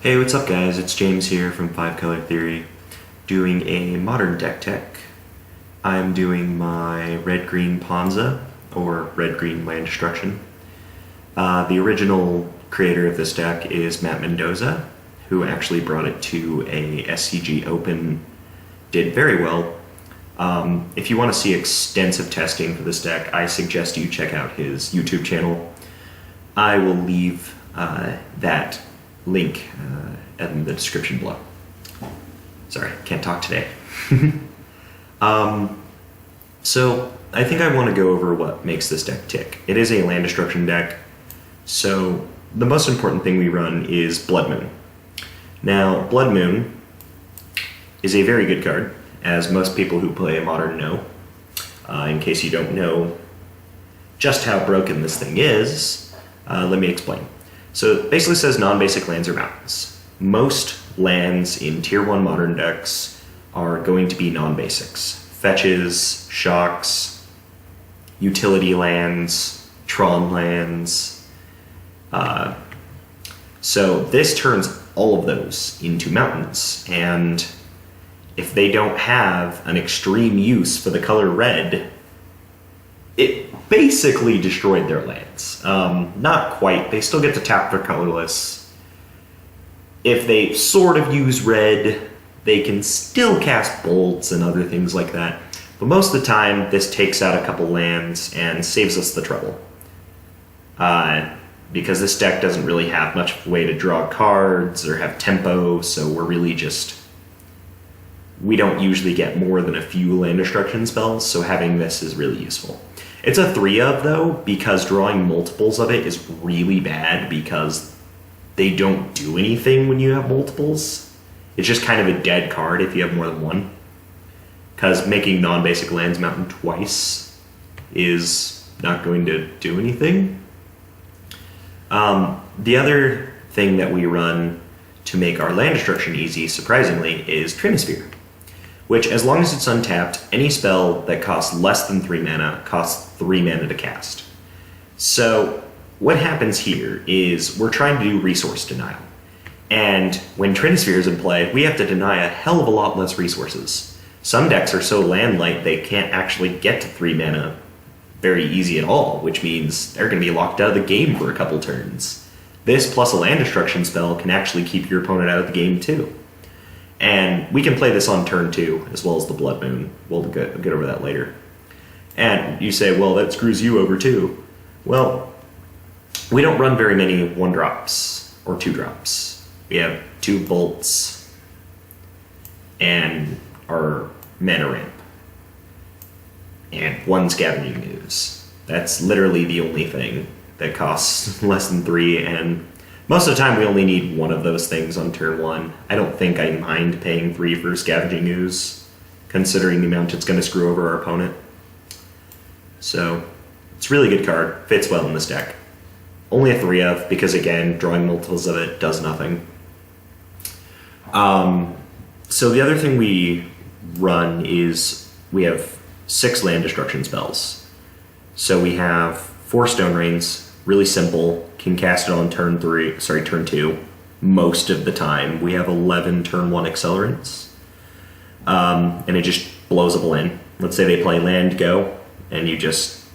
Hey, what's up guys? It's James here from 5 Color Theory, doing a modern deck tech. I'm doing my red-green Ponza, or red-green land destruction. The original creator of this deck is Mendoza, who actually brought it to a SCG Open, did very well. If you want to see extensive testing for this deck, I suggest you check out his YouTube channel. I will leave that link in the description below. Sorry, can't talk today. So I think I want to go over what makes this deck tick. It is a land destruction deck, so the most important thing we run is Blood Moon. Now, Blood Moon is a very good card, as most people who play Modern know. In case you don't know just how broken this thing is, let me explain. So it basically says non-basic lands or mountains. Most lands in Tier 1 Modern decks are going to be non-basics. Fetches, shocks, utility lands, Tron lands. So this turns all of those into mountains, and if they don't have an extreme use for the color red, it basically destroyed their lands. Not quite. They still get to tap their colorless. If they sort of use red, they can still cast bolts and other things like that. But most of the time, this takes out a couple lands and saves us the trouble. Because this deck doesn't really have much of a way to draw cards or have tempo, so we're really just... we don't usually get more than a few land destruction spells, so having this is really useful. It's a 3-of, though, because drawing multiples of it is really bad because they don't do anything when you have multiples. It's just kind of a dead card if you have more than one. Because making non-basic lands mountain twice is not going to do anything. The other thing that we run to make our land destruction easy, surprisingly, is Trinisphere, which, as long as it's untapped, any spell that costs less than 3 mana costs 3 mana to cast. So what happens here is we're trying to do resource denial. And when Trinisphere is in play, we have to deny a hell of a lot less resources. Some decks are so land light they can't actually get to 3 mana very easy at all, which means they're going to be locked out of the game for a couple turns. This plus a land destruction spell can actually keep your opponent out of the game too. And we can play this on turn 2, as well as the Blood Moon. We'll get over that later. And you say, well, that screws you over too. Well, we don't run very many 1-drops or 2-drops. We have 2 bolts and our mana ramp. And 1 scavenging ooze. That's literally the only thing that costs less than 3, and most of the time we only need 1 of those things on turn 1. I don't think I mind paying 3 for Scavenging Ooze, considering the amount it's going to screw over our opponent. So, it's a really good card, fits well in this deck. Only a 3-of, because again, drawing multiples of it does nothing. So the other thing we run is we have 6 land destruction spells. So we have 4 Stone Rains, really simple, can cast it on turn 2 most of the time. We have 11 turn 1 accelerants, and it just blows up a land. Let's say they play land, go, and you just,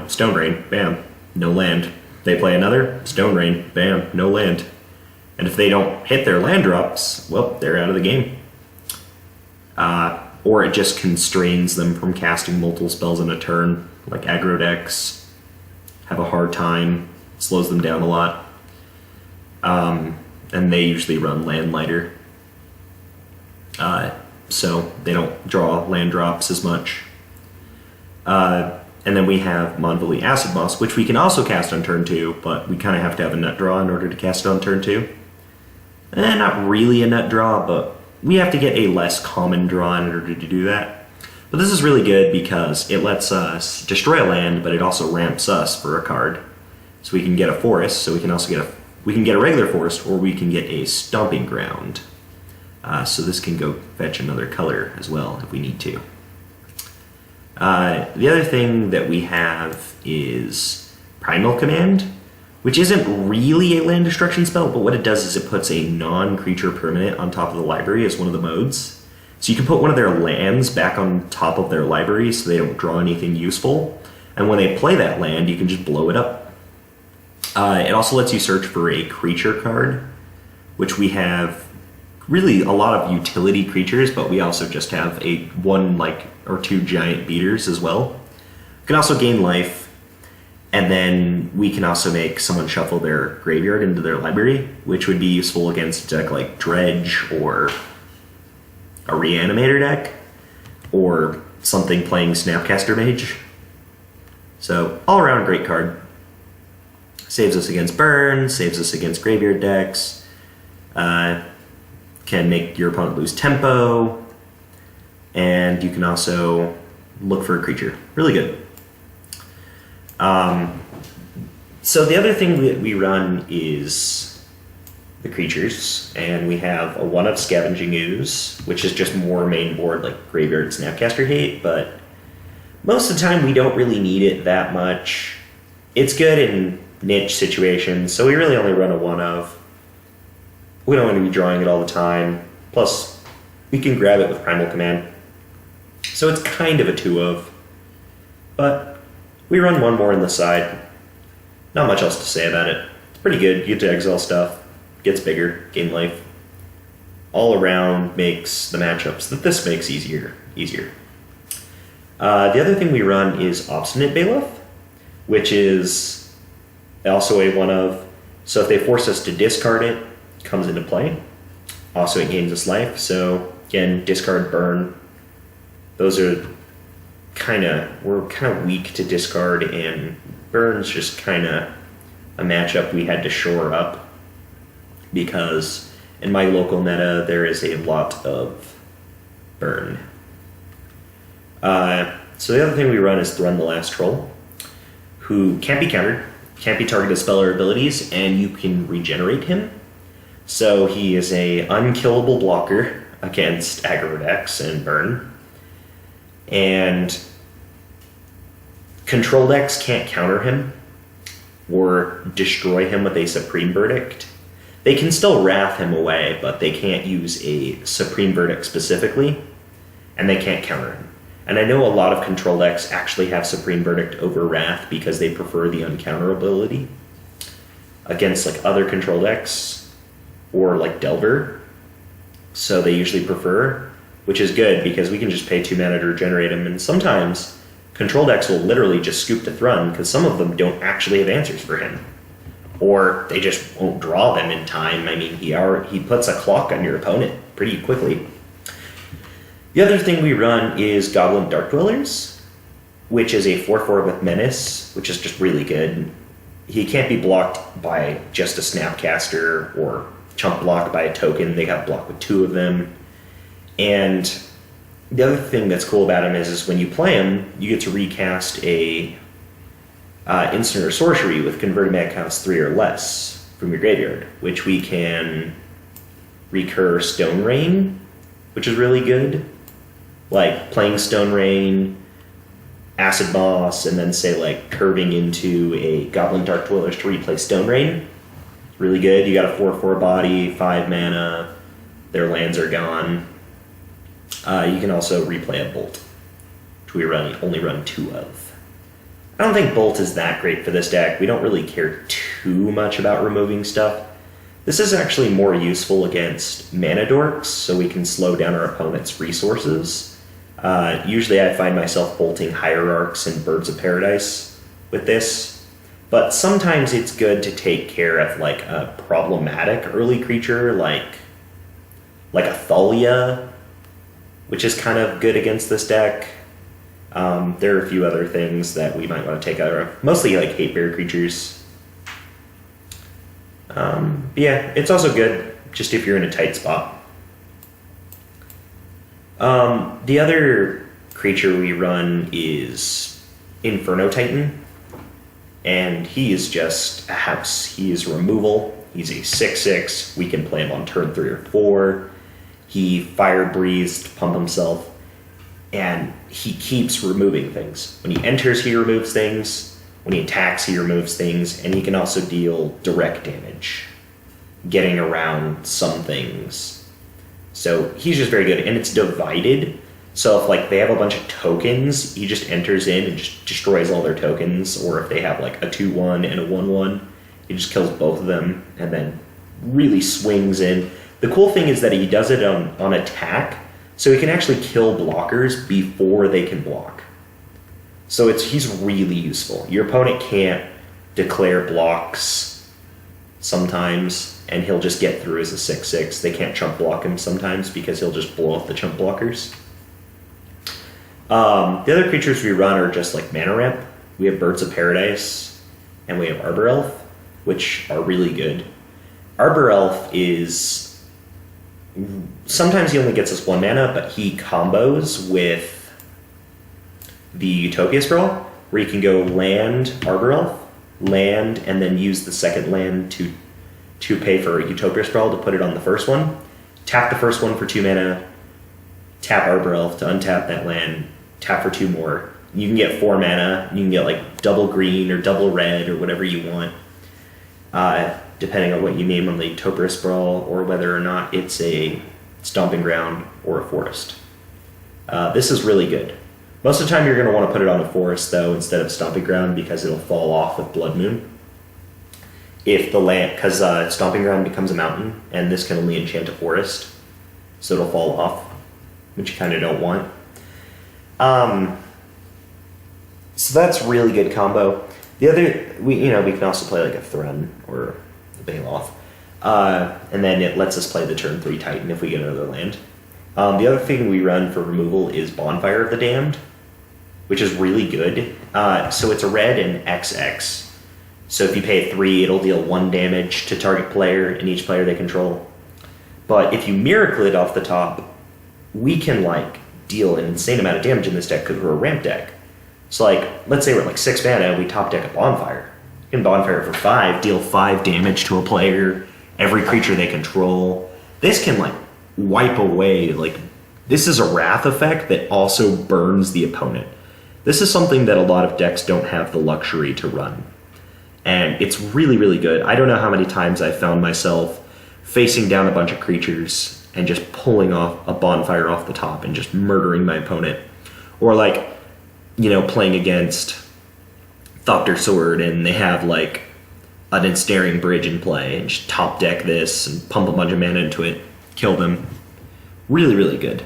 Stone Rain, bam, no land. They play another, Stone Rain, bam, no land. And if they don't hit their land drops, well, they're out of the game. Or it just constrains them from casting multiple spells in a turn, like aggro decks have a hard time, slows them down a lot. And they usually run land lighter. So they don't draw land drops as much. And then we have Monvoli Acid Moss, which we can also cast on turn 2, but we kind of have to have a nut draw in order to cast it on turn 2. Not really a nut draw, but we have to get a less common draw in order to do that. But this is really good because it lets us destroy a land, but it also ramps us for a card. So we can get a forest, so we can also get a regular forest, or we can get a stomping ground. So this can go fetch another color as well if we need to. The other thing that we have is Primal Command, which isn't really a land destruction spell, but what it does is it puts a non-creature permanent on top of the library as one of the modes. So you can put one of their lands back on top of their library so they don't draw anything useful. And when they play that land, you can just blow it up. It also lets you search for a creature card, which we have really a lot of utility creatures, but we also just have one or two giant beaters as well. You can also gain life, and then we can also make someone shuffle their graveyard into their library, which would be useful against a deck like Dredge or a Reanimator deck, or something playing Snapcaster Mage. So all around great card. Saves us against burn, saves us against graveyard decks, can make your opponent lose tempo, and you can also look for a creature. Really good. So the other thing that we run is the creatures, and we have a 1 of Scavenging Ooze, which is just more main board like Graveyard Snapcaster hate, but most of the time we don't really need it that much. It's good in niche situations, so we really only run a 1 of. We don't want to be drawing it all the time. Plus, we can grab it with Primal Command. So it's kind of a 2 of. But we run one more on the side. Not much else to say about it. It's pretty good. You get to exile stuff. Gets bigger. Gain life. All around makes the matchups that this makes easier. The other thing we run is Obstinate Bailiff, which is also a 1 of. So if they force us to discard it, it comes into play. Also, it gains us life. So again, discard, burn. Those are we're kind of weak to discard, and burn's just kind of a matchup we had to shore up because in my local meta there is a lot of burn. So the other thing we run is Thrun the Last Troll, who can't be countered, can't be targeted spell or abilities, and you can regenerate him. So he is a unkillable blocker against aggro decks and burn. And control decks can't counter him or destroy him with a Supreme Verdict. They can still Wrath him away, but they can't use a Supreme Verdict specifically, and they can't counter him. And I know a lot of control decks actually have Supreme Verdict over Wrath because they prefer the uncounterability against like other control decks or like Delver. So they usually prefer, which is good because we can just pay 2 mana to regenerate him. And sometimes control decks will literally just scoop the Thrun because some of them don't actually have answers for him. Or they just won't draw them in time. I mean, he puts a clock on your opponent pretty quickly. The other thing we run is Goblin Dark Dwellers, which is a 4/4 with Menace, which is just really good. He can't be blocked by just a Snapcaster or chump blocked by a token. They got blocked with 2 of them. And the other thing that's cool about him is when you play him, you get to recast a instant or sorcery with converted mana cost 3 or less from your graveyard, which we can recur Stone Rain, which is really good. Like playing Stone Rain, Acid Moss, and then say like curving into a Goblin Dark Dwellers to replay Stone Rain. Really good. You got a 4/4 body, 5 mana, their lands are gone. You can also replay a Bolt, which we only run 2 of. I don't think Bolt is that great for this deck. We don't really care too much about removing stuff. This is actually more useful against mana dorks, so we can slow down our opponent's resources. Usually I find myself bolting Hierarchs and Birds of Paradise with this, but sometimes it's good to take care of like a problematic early creature like a Thalia, which is kind of good against this deck. There are a few other things that we might want to take out of, mostly like hate bear creatures. Yeah, it's also good just if you're in a tight spot. The other creature we run is Inferno Titan, and he is just a house. He is removal. He's a 6/6. We can play him on turn 3 or 4. He fire breathes to pump himself, and he keeps removing things. When he enters, he removes things. When he attacks, he removes things, and he can also deal direct damage, getting around some things. So he's just very good, and it's divided. So if like they have a bunch of tokens, he just enters in and just destroys all their tokens. Or if they have like a 2/1 and a 1/1, he just kills both of them and then really swings in. The cool thing is that he does it on attack, so he can actually kill blockers before they can block. So he's really useful. Your opponent can't declare blocks sometimes, and he'll just get through as a 6/6. They can't chump block him sometimes because he'll just blow up the chump blockers. The other creatures we run are just like mana ramp. We have Birds of Paradise, and we have Arbor Elf, which are really good. Arbor Elf is... sometimes he only gets us 1 mana, but he combos with the Utopia Scroll, where you can go land Arbor Elf, land, and then use the second land to pay for Utopia Scroll to put it on the first one. Tap the first one for 2 mana, tap Arbor Elf to untap that land, tap for 2 more. You can get 4 mana. You can get like double green or double red or whatever you want, depending on what you name on the Utopia Sprawl or whether or not it's a stomping ground or a forest. This is really good. Most of the time you're going to want to put it on a forest though instead of stomping ground because it'll fall off with Blood Moon. If the land, because stomping ground becomes a mountain and this can only enchant a forest, so it'll fall off, which you kind of don't want. So that's really good combo. The other, we can also play like a Thrun or a Baloth, and then it lets us play the turn 3 Titan if we get another land. The other thing we run for removal is Bonfire of the Damned, which is really good. So it's a red and XX. So if you pay 3, it'll deal 1 damage to target player and each player they control. But if you Miracle it off the top, we can like deal an insane amount of damage in this deck because we're a ramp deck. So like, let's say we're like 6 mana, we top deck a Bonfire. You can Bonfire for 5, deal 5 damage to a player, every creature they control. This can like wipe away, like, this is a Wrath effect that also burns the opponent. This is something that a lot of decks don't have the luxury to run. And it's really, really good. I don't know how many times I found myself facing down a bunch of creatures and just pulling off a Bonfire off the top and just murdering my opponent. Or like, playing against Thopter Sword and they have like an Ensnaring Bridge in play and just top deck this and pump a bunch of mana into it, kill them. Really, really good.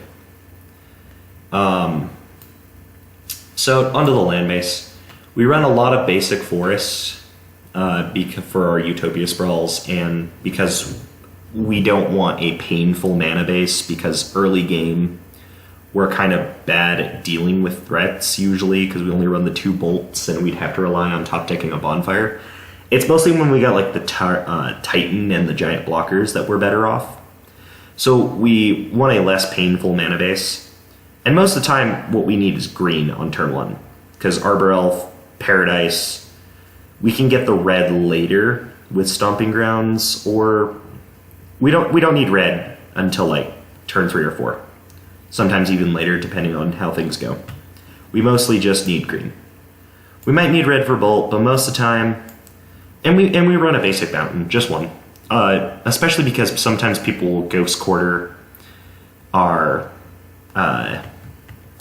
So onto the land base. We run a lot of basic forests for our Utopia Sprawls, and because we don't want a painful mana base, because early game we're kind of bad at dealing with threats usually because we only run the 2 bolts and we'd have to rely on top decking a Bonfire. It's mostly when we got like the Titan and the giant blockers that we're better off. So we want a less painful mana base. And most of the time what we need is green on turn 1. Because Arbor Elf, Paradise, we can get the red later with Stomping Grounds, or we don't need red until like turn 3 or 4. Sometimes even later, depending on how things go. We mostly just need green. We might need red for Bolt, but most of the time, and we run a basic mountain, just 1. Especially because sometimes people will Ghost Quarter our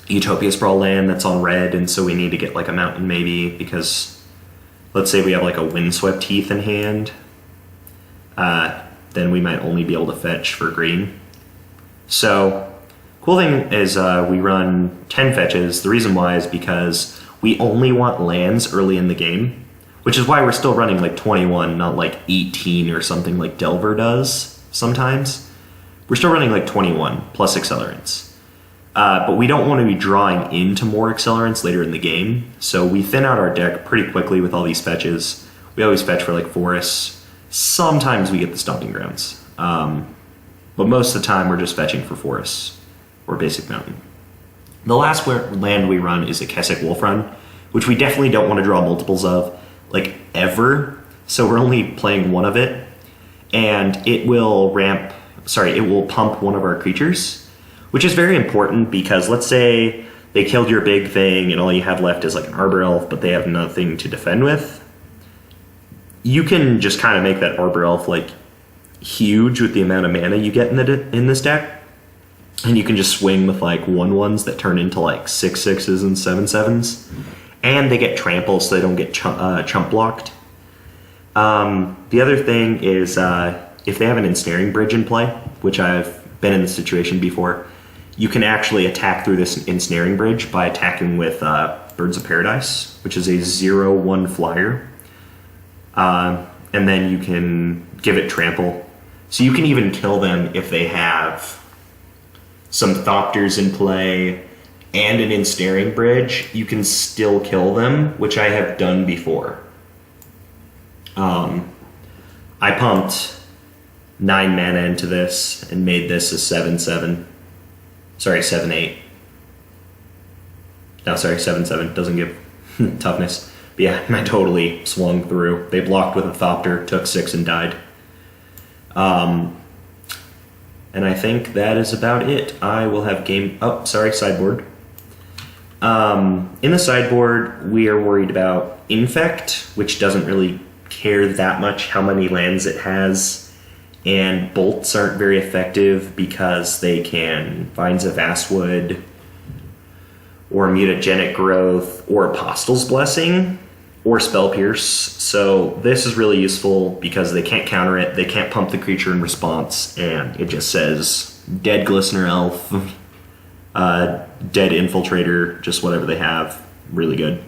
Utopia Sprawl land that's on red, and so we need to get like a mountain maybe, because let's say we have like a Windswept Heath in hand, then we might only be able to fetch for green. So cool thing is we run 10 fetches. The reason why is because we only want lands early in the game, which is why we're still running like 21, not like 18 or something like Delver does sometimes. We're still running like 21 plus accelerants. But we don't want to be drawing into more accelerants later in the game, so we thin out our deck pretty quickly with all these fetches. We always fetch for like forests. Sometimes we get the Stomping Grounds. But most of the time we're just fetching for forests or basic mountain. The last land we run is a Kessig Wolf Run, which we definitely don't want to draw multiples of, like ever. So we're only playing 1 of it, and it will pump one of our creatures, which is very important because let's say they killed your big thing and all you have left is like an Arbor Elf, but they have nothing to defend with, you can just kind of make that Arbor Elf like huge with the amount of mana you get in this deck. And you can just swing with like 1/1s that turn into like 6/6s and 7/7s. And they get trample so they don't get chump blocked. The other thing is if they have an Ensnaring Bridge in play, which I've been in this situation before, you can actually attack through this Ensnaring Bridge by attacking with Birds of Paradise, which is a 0/1 flyer. And then you can give it trample. So you can even kill them if they have some Thopters in play and an Ensnaring Bridge. You can still kill them, which I have done before. I pumped 9 mana into this and made this a 7/7. Sorry, 7/8. No, sorry, 7/7. Doesn't give toughness. But yeah, I totally swung through. They blocked with a Thopter, took 6 and died. And I think that is about it. I will have sideboard. In the sideboard, we are worried about Infect, which doesn't really care that much how many lands it has, and bolts aren't very effective because they can Vines of Vastwood or Mutagenic Growth or Apostle's Blessing or Spell Pierce. So this is really useful because they can't counter it, they can't pump the creature in response, and it just says dead Glistener Elf, dead Infiltrator, just whatever they have. Really good.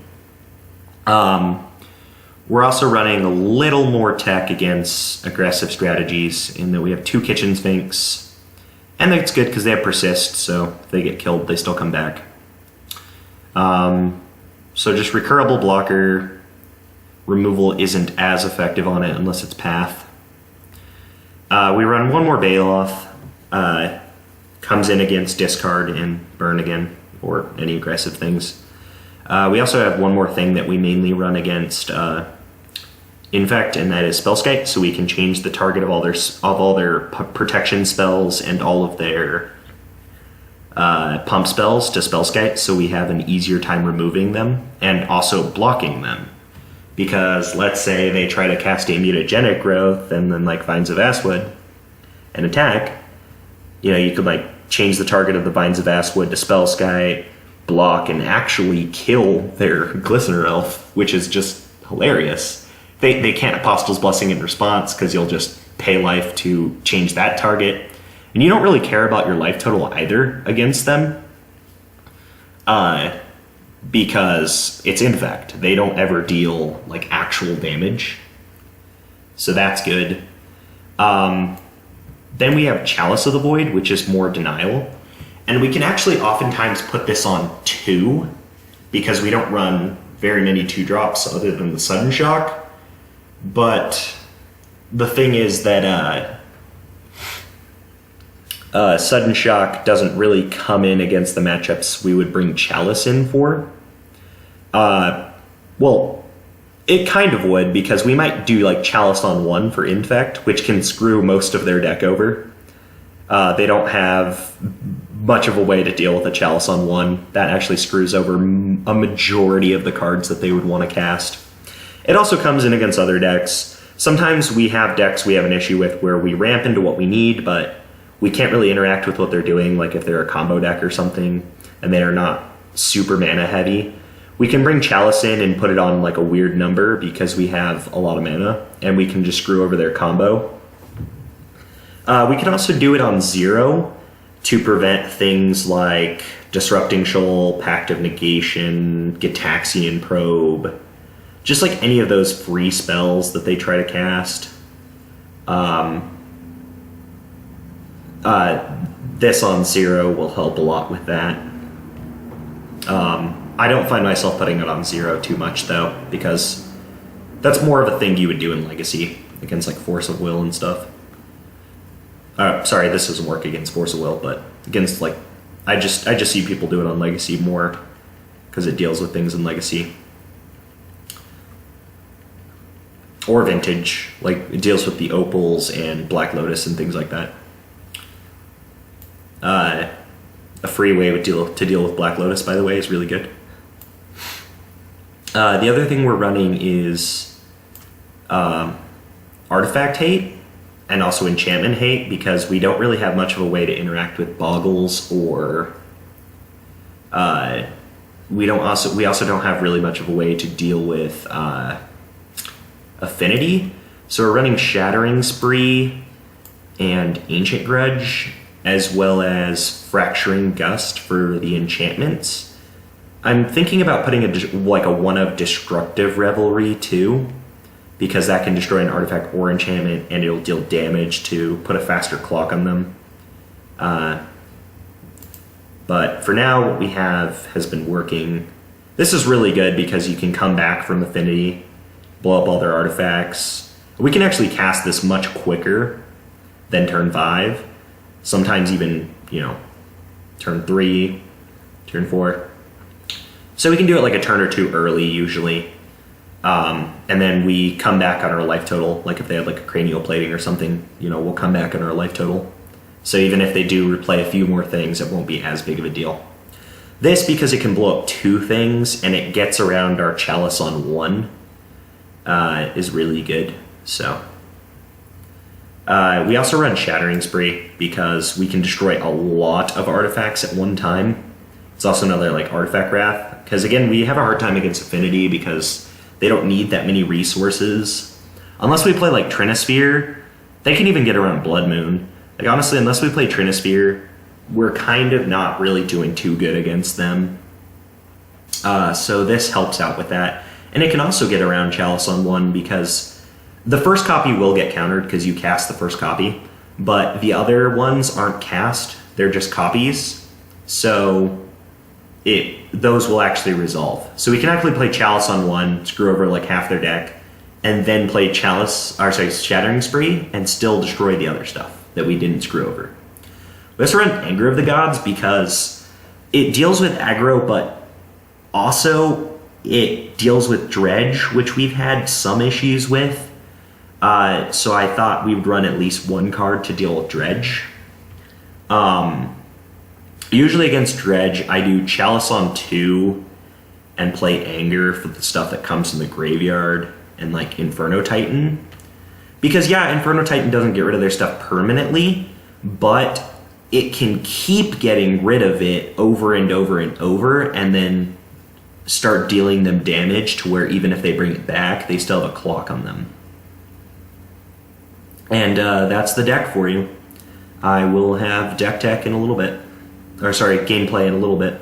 We're also running a little more Teck against aggressive strategies in that we have 2 Kitchen Sphinx. And that's good because they have Persist, so if they get killed, they still come back. So just recurable blocker. Removal isn't as effective on it unless it's Path. We run 1 more Baloth. Comes in against discard and burn again, or any aggressive things. We also have 1 more thing that we mainly run against Infect, and that is Spellskite, so we can change the target of all their protection spells and all of their pump spells to Spellskite, so we have an easier time removing them and also blocking them. Because let's say they try to cast a Mutagenic Growth and then like Vines of Vastwood and attack, you could like change the target of the Vines of Vastwood to Spellskite, block, and actually kill their Glistener Elf, which is just hilarious. They can't Apostle's Blessing in response because you'll just pay life to change that target. And you don't really care about your life total either against them. Because it's Infect. They don't ever deal like actual damage. So that's good. Then we have Chalice of the Void, which is more denial. And we can actually oftentimes put this on 2 because we don't run very many 2-drops other than the Sudden Shock. But the thing is that Sudden Shock doesn't really come in against the matchups we would bring Chalice in for. Well, it kind of would, because we might do like Chalice on 1 for Infect, which can screw most of their deck over. They don't have much of a way to deal with a Chalice on 1. That actually screws over a majority of the cards that they would want to cast. It also comes in against other decks. Sometimes we have decks we have an issue with where we ramp into what we need, but we can't really interact with what they're doing, like if they're a combo deck or something, and they are not super mana heavy. We can bring Chalice in and put it on like a weird number because we have a lot of mana, and we can just screw over their combo. We can also do it on 0 to prevent things like Disrupting Shoal, Pact of Negation, Gitaxian Probe, just like any of those free spells that they try to cast. This on 0 will help a lot with that. I don't find myself putting it on 0 too much, though, because that's more of a thing you would do in Legacy against like Force of Will and stuff. Sorry, this doesn't work against Force of Will, but against like I just see people do it on Legacy more because it deals with things in Legacy. Or Vintage, like it deals with the Opals and Black Lotus and things like that. A free way to deal with Black Lotus, by the way, is really good. The other thing we're running is Artifact Hate and also Enchantment Hate, because we don't really have much of a way to interact with Boggles, or we also don't have really much of a way to deal with Affinity. So we're running Shattering Spree and Ancient Grudge, as well as Fracturing Gust for the enchantments. I'm thinking about putting a 1-of Destructive Revelry too, because that can destroy an artifact or enchantment, and it'll deal damage to put a faster clock on them. But for now, what we have has been working. This is really good because you can come back from Affinity, blow up all their artifacts. We can actually cast this much quicker than turn 5. Sometimes even, turn 3, turn 4. So we can do it like a turn or two early usually. And then we come back on our life total. Like if they had like a cranial plating or something, we'll come back on our life total. So even if they do replay a few more things, it won't be as big of a deal. This, because it can blow up 2 things and it gets around our Chalice on 1, is really good. So we also run Shattering Spree because we can destroy a lot of artifacts at one time. It's also another like Artifact Wrath, because again, we have a hard time against Affinity because they don't need that many resources. Unless we play like Trinisphere, they can even get around Blood Moon. Like honestly, unless we play Trinisphere, we're kind of not really doing too good against them. So this helps out with that. And it can also get around Chalice on 1 because the first copy will get countered because you cast the first copy, but the other ones aren't cast, they're just copies. So those will actually resolve. So we can actually play Chalice on 1, screw over like half their deck, and then play Shattering Spree and still destroy the other stuff that we didn't screw over. We also run Anger of the Gods because it deals with aggro, but also it deals with Dredge, which we've had some issues with. So I thought we would run at least 1 card to deal with Dredge. Usually against Dredge, I do Chalice on 2 and play Anger for the stuff that comes in the graveyard and like Inferno Titan. Because yeah, Inferno Titan doesn't get rid of their stuff permanently, but it can keep getting rid of it over and over and over, and then start dealing them damage to where even if they bring it back, they still have a clock on them. And that's the deck for you. I will have deck tech in a little bit. Or sorry, gameplay in a little bit.